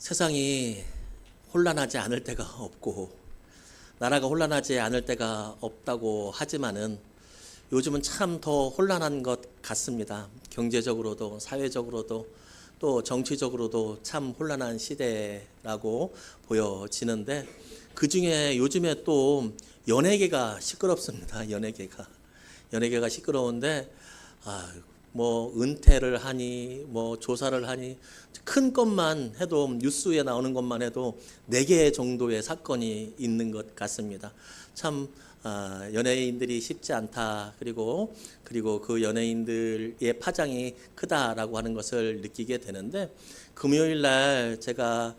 세상이 혼란하지 않을 때가 없고 나라가 혼란하지 않을 때가 없다고 하지만은 요즘은 참 더 혼란한 것 같습니다. 경제적으로도 사회적으로도 또 정치적으로도 참 혼란한 시대라고 보여지는데 그중에 요즘에 또 연예계가 시끄럽습니다. 연예계가 시끄러운데 뭐 은퇴를 하니 뭐 조사를 하니 큰 것만 해도 뉴스에 나오는 것만 해도 4개 정도의 사건이 있는 것 같습니다. 참 연예인들이 쉽지 않다. 그리고 그 연예인들의 파장이 크다라고 하는 것을 느끼게 되는데 금요일 날 제가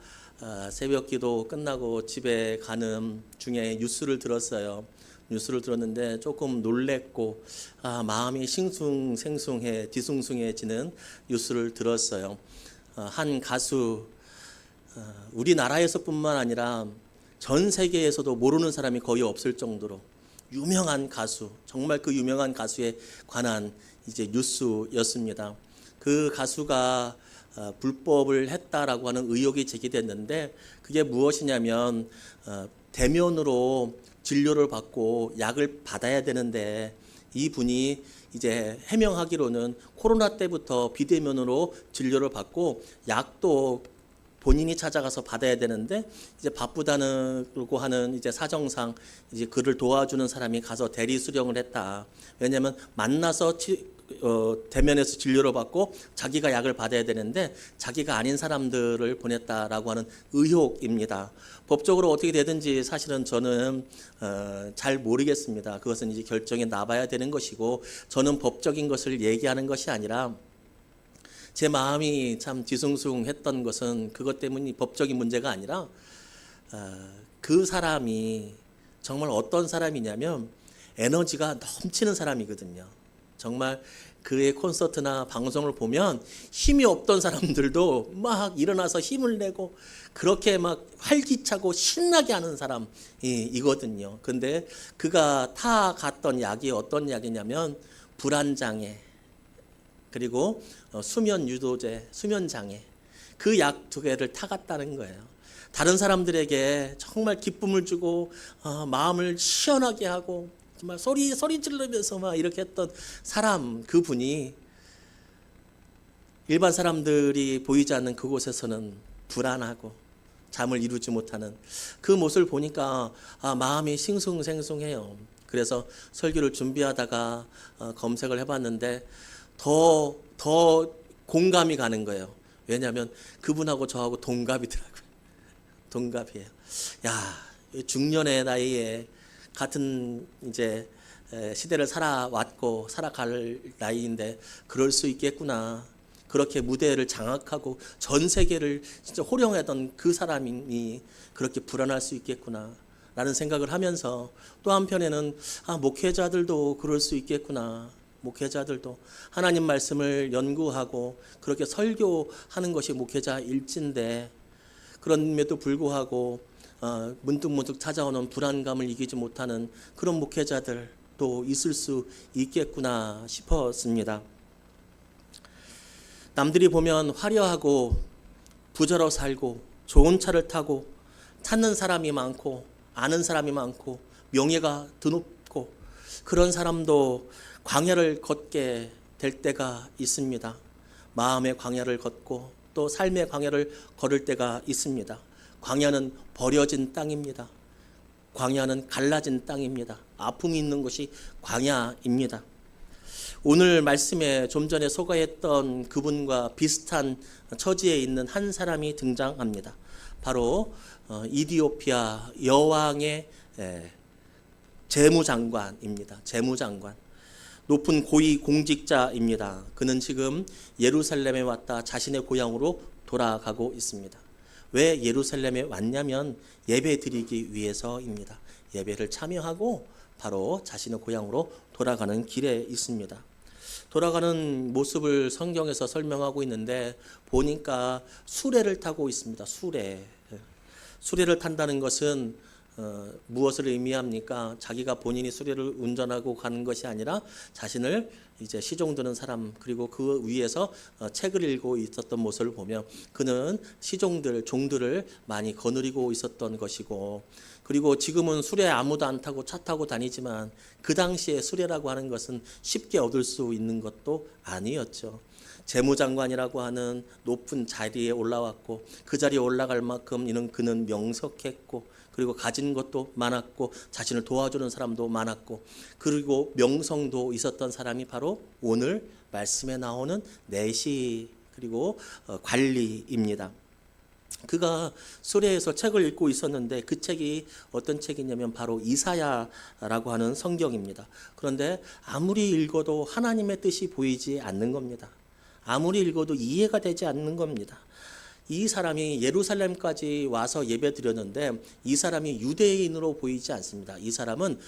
새벽기도 끝나고 집에 가는 중에 뉴스를 들었어요. 뉴스를 들었는데 조금 놀랬고 마음이 뒤숭숭해지는 뉴스를 들었어요. 한 가수 우리나라에서뿐만 아니라 전 세계에서도 모르는 사람이 거의 없을 정도로 유명한 가수, 정말 그 유명한 가수에 관한 이제 뉴스였습니다. 그 가수가 불법을 했다라고 하는 의혹이 제기됐는데 그게 무엇이냐면 대면으로 진료를 받고 약을 받아야 되는데 이분이 이제 해명하기로는 코로나 때부터 비대면으로 진료를 받고 약도 본인이 찾아가서 받아야 되는데 이제 바쁘다고 하는 이제 사정상 이제 그를 도와주는 사람이 가서 대리 수령을 했다. 왜냐하면 만나서 대면에서 진료를 받고 자기가 약을 받아야 되는데 자기가 아닌 사람들을 보냈다라고 하는 의혹입니다. 법적으로 어떻게 되든지 사실은 저는 잘 모르겠습니다. 그것은 이제 결정에 나봐야 되는 것이고 저는 법적인 것을 얘기하는 것이 아니라 제 마음이 참 뒤숭숭했던 것은 그것 때문이 법적인 문제가 아니라 그 사람이 정말 어떤 사람이냐면 에너지가 넘치는 사람이거든요. 정말 그의 콘서트나 방송을 보면 힘이 없던 사람들도 막 일어나서 힘을 내고 그렇게 막 활기차고 신나게 하는 사람이거든요. 근데 그가 타갔던 약이 어떤 약이냐면 불안장애 그리고 수면 유도제, 수면 장애 그 약 2개를 타갔다는 거예요. 다른 사람들에게 정말 기쁨을 주고 마음을 시원하게 하고 정말 소리 지르면서 막 이렇게 했던 사람 그분이 일반 사람들이 보이지 않는 그곳에서는 불안하고 잠을 이루지 못하는 그 모습을 보니까 마음이 싱숭생숭해요. 그래서 설교를 준비하다가 검색을 해봤는데 더 공감이 가는 거예요. 왜냐하면 그분하고 저하고 동갑이더라고요. 동갑이에요. 야, 중년의 나이에 같은 이제 시대를 살아왔고 살아갈 나이인데 그럴 수 있겠구나. 그렇게 무대를 장악하고 전 세계를 진짜 호령하던 그 사람이 그렇게 불안할 수 있겠구나. 라는 생각을 하면서 또 한편에는 목회자들도 그럴 수 있겠구나. 목회자들도 하나님 말씀을 연구하고 그렇게 설교하는 것이 목회자 일진데 그럼에도 불구하고 문득문득 찾아오는 불안감을 이기지 못하는 그런 목회자들도 있을 수 있겠구나 싶었습니다. 남들이 보면 화려하고 부자로 살고 좋은 차를 타고 찾는 사람이 많고 아는 사람이 많고 명예가 드높고 그런 사람도 광야를 걷게 될 때가 있습니다. 마음의 광야를 걷고 또 삶의 광야를 걸을 때가 있습니다. 광야는 버려진 땅입니다. 광야는 갈라진 땅입니다. 아픔이 있는 것이 광야입니다. 오늘 말씀에 좀 전에 소개했던 그분과 비슷한 처지에 있는 한 사람이 등장합니다. 바로 이디오피아 여왕의 재무장관입니다. 재무장관. 높은 고위 공직자입니다. 그는 지금 예루살렘에 왔다 자신의 고향으로 돌아가고 있습니다. 왜 예루살렘에 왔냐면 예배 드리기 위해서입니다. 예배를 참여하고 바로 자신의 고향으로 돌아가는 길에 있습니다. 돌아가는 모습을 성경에서 설명하고 있는데 보니까 수레를 타고 있습니다. 수레를 탄다는 것은 무엇을 의미합니까? 자기가 본인이 수레를 운전하고 가는 것이 아니라 자신을 이제 시종 드는 사람, 그리고 그 위에서 책을 읽고 있었던 모습을 보면 그는 시종들, 종들을 많이 거느리고 있었던 것이고, 그리고 지금은 수레 아무도 안 타고 차 타고 다니지만 그 당시에 수레라고 하는 것은 쉽게 얻을 수 있는 것도 아니었죠. 재무장관이라고 하는 높은 자리에 올라왔고, 그 자리에 올라갈 만큼 그는 명석했고, 그리고 가진 것도 많았고, 자신을 도와주는 사람도 많았고, 그리고 명성도 있었던 사람이 바로 오늘 말씀에 나오는 내시, 그리고 관리입니다. 그가 수레에서 책을 읽고 있었는데 그 책이 어떤 책이냐면 바로 이사야라고 하는 성경입니다. 그런데 아무리 읽어도 하나님의 뜻이 보이지 않는 겁니다. 아무리 읽어도 이해가 되지 않는 겁니다. 이 사람이 예루살렘까지 와서 예배 드렸는데 이 사람이 유대인으로 보이지 않습니다. 이 사람은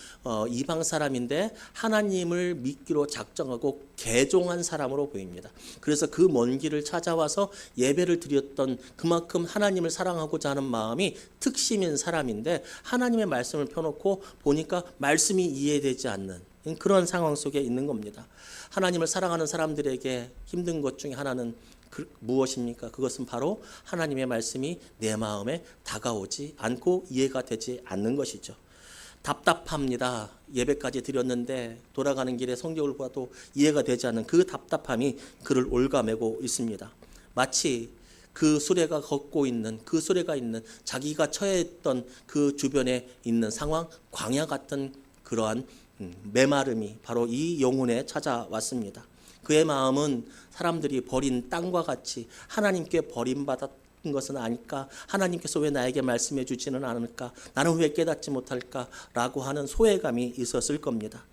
이방 사람인데 하나님을 믿기로 작정하고 개종한 사람으로 보입니다. 그래서 그 먼 길을 찾아와서 예배를 드렸던, 그만큼 하나님을 사랑하고자 하는 마음이 특심인 사람인데 하나님의 말씀을 펴놓고 보니까 말씀이 이해되지 않는 그런 상황 속에 있는 겁니다. 하나님을 사랑하는 사람들에게 힘든 것 중에 하나는 무엇입니까? 그것은 바로 하나님의 말씀이 내 마음에 다가오지 않고 이해가 되지 않는 것이죠. 답답합니다. 예배까지 드렸는데 돌아가는 길에 성경을 봐도 이해가 되지 않는 그 답답함이 그를 올가매고 있습니다. 마치 그 수레가 걷고 있는, 그 수레가 있는 자기가 처했던 그 주변에 있는 상황, 광야 같은 그러한 메마름이 바로 이 영혼에 찾아왔습니다. 그의 마음은 사람들이 버린 땅과 같이 하나님께 버림받았던 것은 아닐까? 하나님께서 왜 나에게 말씀해 주지는 않을까? 나는 왜 깨닫지 못할까? 라고 하는 소외감이 있었을 겁니다.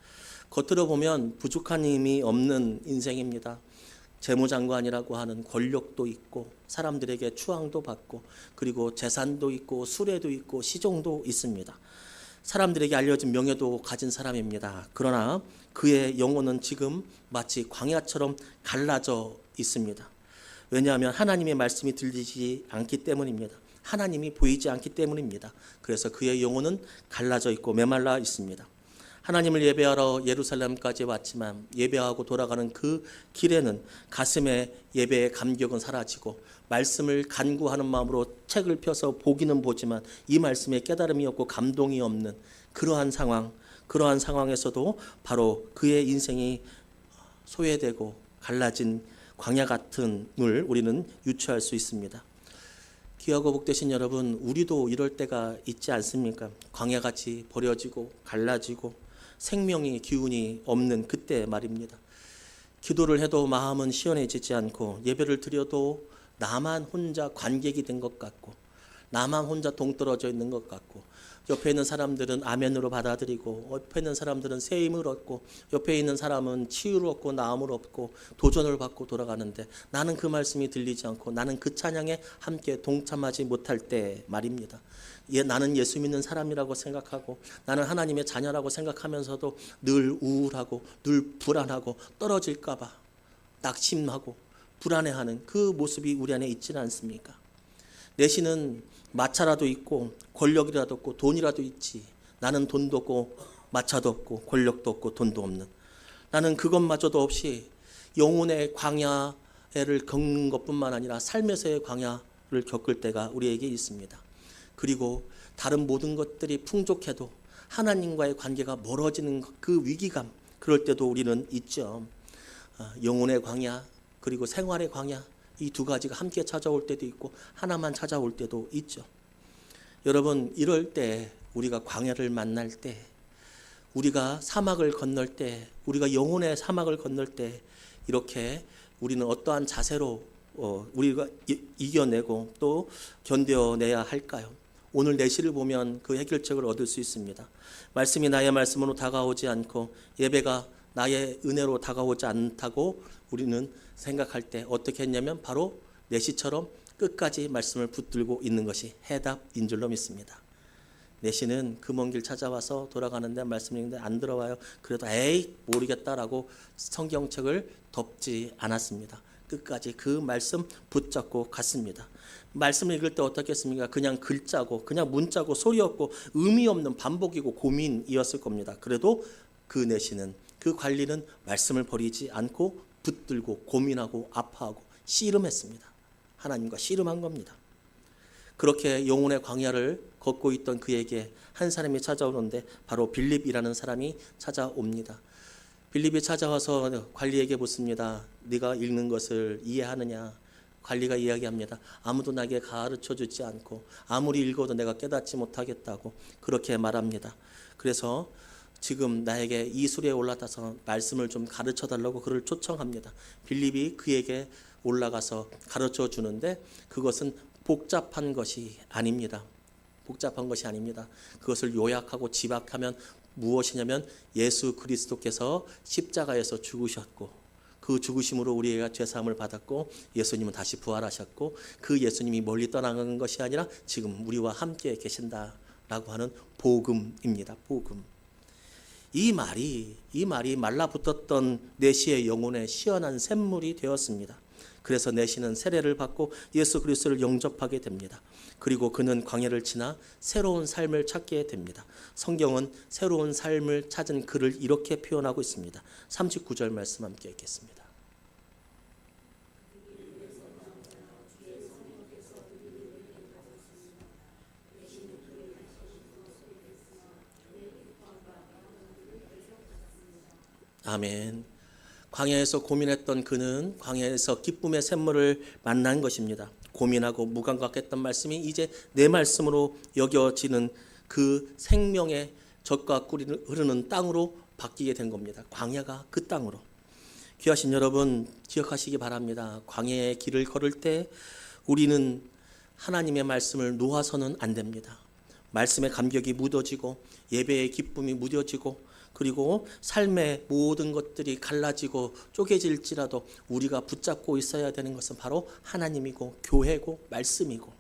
겉으로 보면 부족한 힘이 없는 인생입니다. 재무장관이라고 하는 권력도 있고 사람들에게 추앙도 받고, 그리고 재산도 있고 수레도 있고 시종도 있습니다. 사람들에게 알려진 명예도 가진 사람입니다. 그러나 그의 영혼은 지금 마치 광야처럼 갈라져 있습니다. 왜냐하면 하나님의 말씀이 들리지 않기 때문입니다. 하나님이 보이지 않기 때문입니다. 그래서 그의 영혼은 갈라져 있고 메말라 있습니다. 하나님을 예배하러 예루살렘까지 왔지만 예배하고 돌아가는 그 길에는 가슴에 예배의 감격은 사라지고 말씀을 간구하는 마음으로 책을 펴서 보기는 보지만 이 말씀에 깨달음이 없고 감동이 없는 그러한 상황에서도 바로 그의 인생이 소외되고 갈라진 광야 같은을 우리는 유추할 수 있습니다. 귀하고 복되신 여러분, 우리도 이럴 때가 있지 않습니까? 광야같이 버려지고 갈라지고 생명이 기운이 없는 그때 말입니다. 기도를 해도 마음은 시원해지지 않고 예배를 드려도 나만 혼자 관객이 된 것 같고 나만 혼자 동떨어져 있는 것 같고, 옆에 있는 사람들은 아멘으로 받아들이고 옆에 있는 사람들은 새 힘을 얻고 옆에 있는 사람은 치유를 얻고 나음을 얻고 도전을 받고 돌아가는데 나는 그 말씀이 들리지 않고 나는 그 찬양에 함께 동참하지 못할 때 말입니다. 나는 예수 믿는 사람이라고 생각하고 나는 하나님의 자녀라고 생각하면서도 늘 우울하고 늘 불안하고 떨어질까 봐 낙심하고 불안해하는 그 모습이 우리 안에 있지는 않습니까? 내시는 마차라도 있고 권력이라도 없고 돈이라도 있지, 나는 돈도 없고 마차도 없고 권력도 없고 돈도 없는, 나는 그것마저도 없이 영혼의 광야를 겪는 것뿐만 아니라 삶에서의 광야를 겪을 때가 우리에게 있습니다. 그리고 다른 모든 것들이 풍족해도 하나님과의 관계가 멀어지는 그 위기감, 그럴 때도 우리는 있죠. 영혼의 광야 그리고 생활의 광야, 이 두 가지가 함께 찾아올 때도 있고 하나만 찾아올 때도 있죠. 여러분, 이럴 때 우리가 광야를 만날 때, 우리가 사막을 건널 때, 우리가 영혼의 사막을 건널 때 이렇게 우리는 어떠한 자세로 우리가 이겨내고 또 견뎌내야 할까요? 오늘 내시를 보면 그 해결책을 얻을 수 있습니다. 말씀이 나의 말씀으로 다가오지 않고 예배가 나의 은혜로 다가오지 않다고 우리는 생각할 때 어떻게 했냐면 바로 내시처럼 끝까지 말씀을 붙들고 있는 것이 해답인 줄로 믿습니다. 내시는 그 먼 길 찾아와서 돌아가는데 말씀 읽는데 안 들어와요. 그래도 에이 모르겠다라고 성경책을 덮지 않았습니다. 끝까지 그 말씀 붙잡고 갔습니다. 말씀을 읽을 때 어떻겠습니까? 그냥 글자고 그냥 문자고 소리 없고 의미 없는 반복이고 고민이었을 겁니다. 그래도 그 내시는 그 관리는 말씀을 버리지 않고 붙들고 고민하고 아파하고 씨름했습니다. 하나님과 씨름한 겁니다. 그렇게 영혼의 광야를 걷고 있던 그에게 한 사람이 찾아오는데 바로 빌립이라는 사람이 찾아옵니다. 빌립이 찾아와서 관리에게 묻습니다. 네가 읽는 것을 이해하느냐? 관리가 이야기합니다. 아무도 나에게 가르쳐 주지 않고 아무리 읽어도 내가 깨닫지 못하겠다고 그렇게 말합니다. 그래서 지금 나에게 이술에 올라타서 말씀을 좀 가르쳐 달라고 그를 초청합니다. 빌립이 그에게 올라가서 가르쳐 주는데 그것은 복잡한 것이 아닙니다. 복잡한 것이 아닙니다. 그것을 요약하고 집약하면 무엇이냐면 예수 그리스도께서 십자가에서 죽으셨고 그 죽으심으로 우리가 죄사함을 받았고 예수님은 다시 부활하셨고 그 예수님이 멀리 떠나간 것이 아니라 지금 우리와 함께 계신다라고 하는 복음입니다. 복음. 이 말이 말라붙었던 내시의 영혼에 시원한 샘물이 되었습니다. 그래서 내시는 세례를 받고 예수 그리스도를 영접하게 됩니다. 그리고 그는 광야를 지나 새로운 삶을 찾게 됩니다. 성경은 새로운 삶을 찾은 그를 이렇게 표현하고 있습니다. 39절 말씀 함께 읽겠습니다. 아멘. 광야에서 고민했던 그는 광야에서 기쁨의 샘물을 만난 것입니다. 고민하고 무감각했던 말씀이 이제 내 말씀으로 여겨지는 그 생명의 젖과 꿀이 흐르는 땅으로 바뀌게 된 겁니다. 광야가 그 땅으로. 귀하신 여러분 기억하시기 바랍니다. 광야의 길을 걸을 때 우리는 하나님의 말씀을 놓아서는 안 됩니다. 말씀의 감격이 묻어지고 예배의 기쁨이 무뎌지고 그리고 삶의 모든 것들이 갈라지고 쪼개질지라도 우리가 붙잡고 있어야 되는 것은 바로 하나님이고 교회고 말씀이고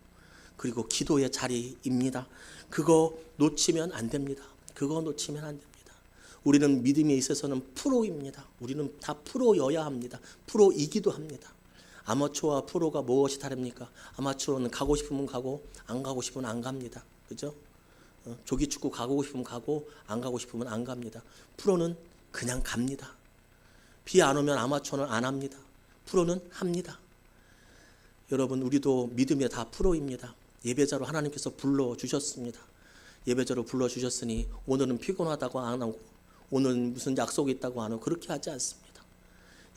그리고 기도의 자리입니다. 그거 놓치면 안 됩니다. 그거 놓치면 안 됩니다. 우리는 믿음에 있어서는 프로입니다. 우리는 다 프로여야 합니다. 프로이기도 합니다. 아마추어와 프로가 무엇이 다릅니까? 아마추어는 가고 싶으면 가고 안 가고 싶으면 안 갑니다. 그죠? 조기축구 가고 싶으면 가고 안 가고 싶으면 안 갑니다. 프로는 그냥 갑니다. 비 안 오면 아마추어는 안 합니다. 프로는 합니다. 여러분 우리도 믿음에 다 프로입니다. 예배자로 하나님께서 불러주셨습니다. 예배자로 불러주셨으니 오늘은 피곤하다고 안 하고 오늘은 무슨 약속이 있다고 안 하고 그렇게 하지 않습니다.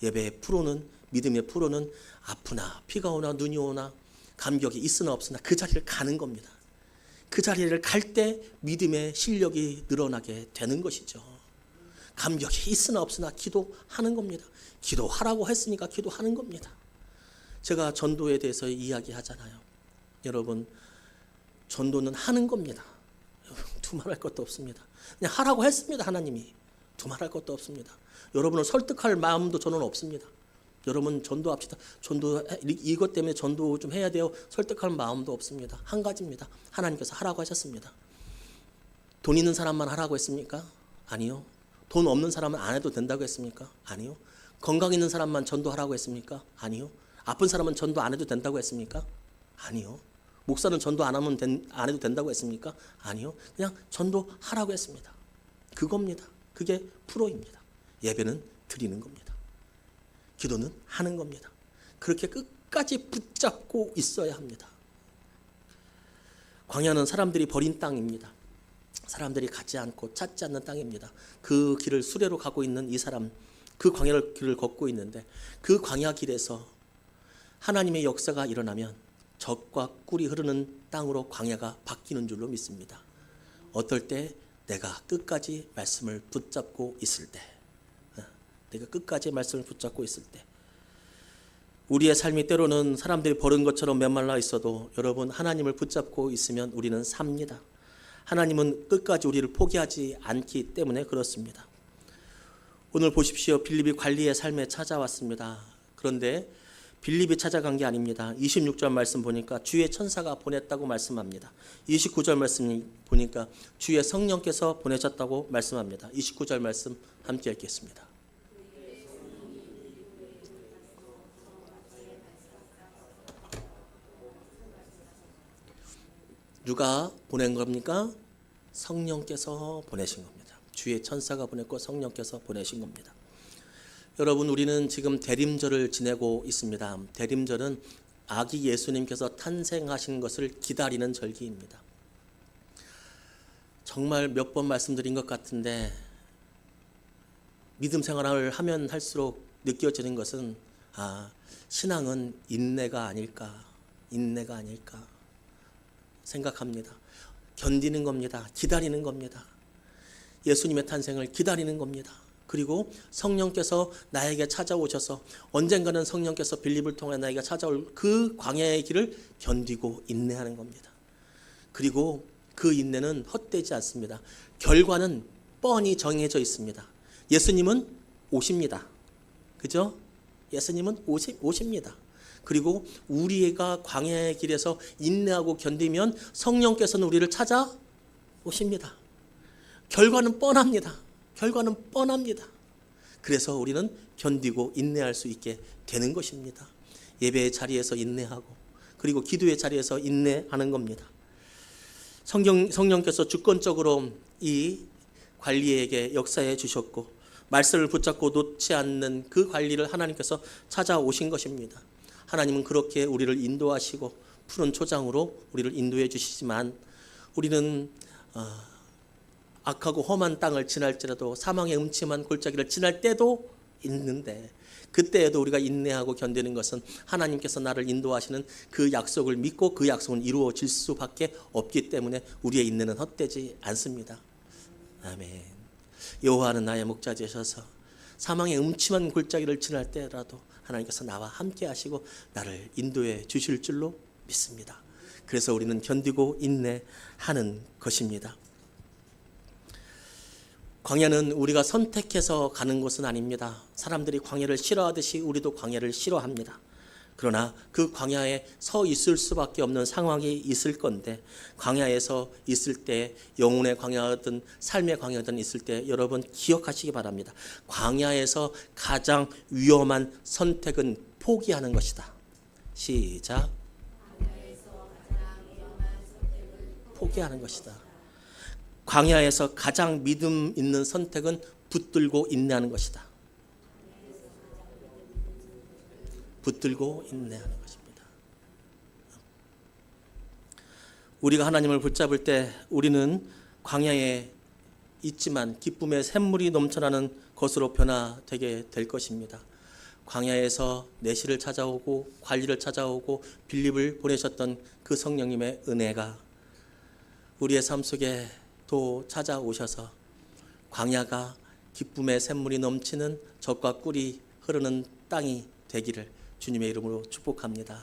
예배의 프로는 믿음의 프로는 아프나 비가 오나 눈이 오나 감격이 있으나 없으나 그 자리를 가는 겁니다. 그 자리를 갈 때 믿음의 실력이 늘어나게 되는 것이죠. 감격이 있으나 없으나 기도하는 겁니다. 기도하라고 했으니까 기도하는 겁니다. 제가 전도에 대해서 이야기하잖아요. 여러분 전도는 하는 겁니다. 두말할 것도 없습니다. 그냥 하라고 했습니다. 하나님이 두말할 것도 없습니다. 여러분을 설득할 마음도 저는 없습니다. 여러분 전도합시다. 전도 이것 때문에 전도 좀 해야 돼요. 설득할 마음도 없습니다. 한 가지입니다. 하나님께서 하라고 하셨습니다. 돈 있는 사람만 하라고 했습니까? 아니요. 돈 없는 사람은 안 해도 된다고 했습니까? 아니요. 건강 있는 사람만 전도하라고 했습니까? 아니요. 아픈 사람은 전도 안 해도 된다고 했습니까? 아니요. 목사는 전도 안 해도 된다고 했습니까? 아니요. 그냥 전도하라고 했습니다. 그겁니다. 그게 프로입니다. 예배는 드리는 겁니다. 기도는 하는 겁니다. 그렇게 끝까지 붙잡고 있어야 합니다. 광야는 사람들이 버린 땅입니다. 사람들이 가지 않고 찾지 않는 땅입니다. 그 길을 수레로 가고 있는 이 사람, 그 광야 길을 걷고 있는데 그 광야 길에서 하나님의 역사가 일어나면 젖과 꿀이 흐르는 땅으로 광야가 바뀌는 줄로 믿습니다. 어떨 때 내가 끝까지 말씀을 붙잡고 있을 때, 내가 끝까지 말씀을 붙잡고 있을 때, 우리의 삶이 때로는 사람들이 버린 것처럼 메말라 있어도 여러분 하나님을 붙잡고 있으면 우리는 삽니다. 하나님은 끝까지 우리를 포기하지 않기 때문에 그렇습니다. 오늘 보십시오. 빌립이 관리의 삶에 찾아왔습니다. 그런데 빌립이 찾아간 게 아닙니다. 26절 말씀 보니까 주의 천사가 보냈다고 말씀합니다. 29절 말씀 보니까 주의 성령께서 보내셨다고 말씀합니다. 29절 말씀 함께 읽겠습니다. 누가 보낸 겁니까? 성령께서 보내신 겁니다. 주의 천사가 보냈고 성령께서 보내신 겁니다. 여러분, 우리는 지금 대림절을 지내고 있습니다. 대림절은 아기 예수님께서 탄생하신 것을 기다리는 절기입니다. 정말 몇 번 말씀드린 것 같은데 믿음 생활을 하면 할수록 느껴지는 것은 신앙은 인내가 아닐까 생각합니다. 견디는 겁니다. 기다리는 겁니다. 예수님의 탄생을 기다리는 겁니다. 그리고 성령께서 나에게 찾아오셔서 언젠가는 성령께서 빌립을 통해 나에게 찾아올 그 광야의 길을 견디고 인내하는 겁니다. 그리고 그 인내는 헛되지 않습니다. 결과는 뻔히 정해져 있습니다. 예수님은 오십니다. 그죠? 예수님은 오십니다. 그리고 우리가 광야의 길에서 인내하고 견디면 성령께서는 우리를 찾아오십니다. 결과는 뻔합니다. 그래서 우리는 견디고 인내할 수 있게 되는 것입니다. 예배의 자리에서 인내하고 그리고 기도의 자리에서 인내하는 겁니다. 성령께서 주권적으로 이 관리에게 역사해 주셨고 말씀을 붙잡고 놓지 않는 그 관리를 하나님께서 찾아오신 것입니다. 하나님은 그렇게 우리를 인도하시고 푸른 초장으로 우리를 인도해 주시지만 우리는 악하고 험한 땅을 지날지라도 사망의 음침한 골짜기를 지날 때도 있는데 그때에도 우리가 인내하고 견디는 것은 하나님께서 나를 인도하시는 그 약속을 믿고 그 약속은 이루어질 수밖에 없기 때문에 우리의 인내는 헛되지 않습니다. 아멘. 여호와는 나의 목자 되셔서 사망의 음침한 골짜기를 지날 때라도 하나님께서 나와 함께 하시고 나를 인도해 주실 줄로 믿습니다. 그래서 우리는 견디고 인내하는 것입니다. 광야는 우리가 선택해서 가는 곳은 아닙니다. 사람들이 광야를 싫어하듯이 우리도 광야를 싫어합니다. 그러나 그 광야에 서 있을 수밖에 없는 상황이 있을 건데 광야에서 있을 때 영혼의 광야든 삶의 광야든 있을 때 여러분 기억하시기 바랍니다. 광야에서 가장 위험한 선택은 포기하는 것이다. 시작. 포기하는 것이다. 광야에서 가장 믿음 있는 선택은 붙들고 인내하는 것이다. 붙들고 인내하는 것입니다. 우리가 하나님을 붙잡을 때 우리는 광야에 있지만 기쁨의 샘물이 넘쳐나는 것으로 변화되게 될 것입니다. 광야에서 내시를 찾아오고 관리를 찾아오고 빌립을 보내셨던 그 성령님의 은혜가 우리의 삶 속에 또 찾아오셔서 광야가 기쁨의 샘물이 넘치는 젖과 꿀이 흐르는 땅이 되기를 주님의 이름으로 축복합니다.